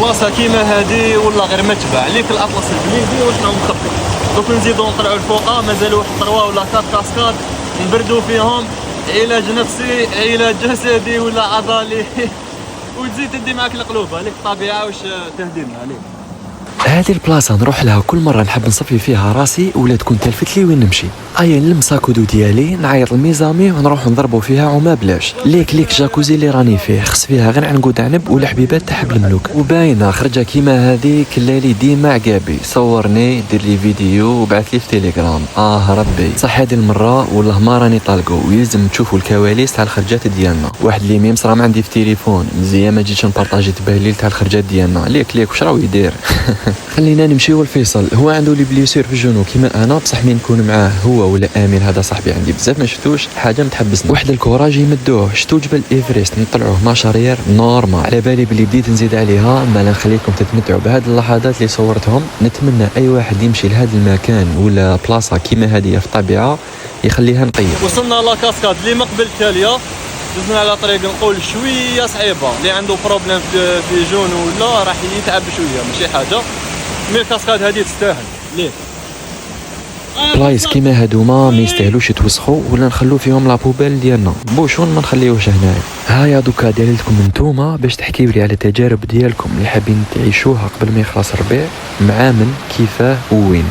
بلاصه كيما هذه ولا غير ما تباع ليك الاطلس البليزي واش راهم مخبي. دوك نزيدو نطلعوا الفوقه مازال واحد 3 ولا 4 كاسكاد نبردوا فيهم علاج نفسي علاج جسدي ولا عضلي وتزيد تدي معاك القلوب. هذيك الطبيعه واش تهدينا عليك. هذه البلاصه نروح لها كل مره نحب نصفي فيها راسي ولا تكون تلفت لي وين نمشي. نلم ساكودو ديالي نعيط لميزامي ونروح نضربوا فيها وما بلاش. ليك جاكوزي اللي راني فيه خص فيها غير عنقود عنب ولا حبيبات تاع حبل الملوك. وباينه خرجه كيما هذه كلالي ديما عقابي صورني دير لي فيديو وبعث لي في تيليجرام. ربي صح هذه المره والله ما راني طالقو. ويلزم تشوفوا الكواليس تاع الخرجات ديالنا. واحد لي ميمس راه عندي في تليفون مزيان ما جيتش نبارطاجي تباهليل تاع الخرجات ديالنا. ليك واش راهو يدير. خلينا نمشيو لفيصل. هو عنده لي بليسير في الجنو كيما انا بصح مين نكون معاه هو ولا امين هذا صاحبي عندي بزاف ما شفتوش حاجه متحبسنا. واحد الكوراج يمدوه. شتو جبل ايفريست نطلعوه ماشارير نورمال. على بالي بلي بديت نزيد عليها ما نخليكم تتمتعوا بهاد اللحظات اللي صورتهم. نتمنى اي واحد يمشي لهذا المكان ولا بلاصه كيما هذه في الطبيعه يخليها نقيه. وصلنا لاكاسكاد اللي مقبل التاليه. دزنا على طريق نقول شويه صعيبه اللي عنده بروبليم في جون ولا راح يتعب شويه ماشي حاجه. مي الكاسكاد هذه تستاهل ليه. بلايص كيما هادوما ما يستاهلوش يتوسخوا ولا نخلو فيهم لابوبيل ديالنا. بوشون ما نخليوش هنايا. هيا دوكا داير لكم نتوما باش تحكيو لي على التجارب ديالكم اللي حابين تعيشوها قبل ما يخلص الربيع مع من كيفاه وين.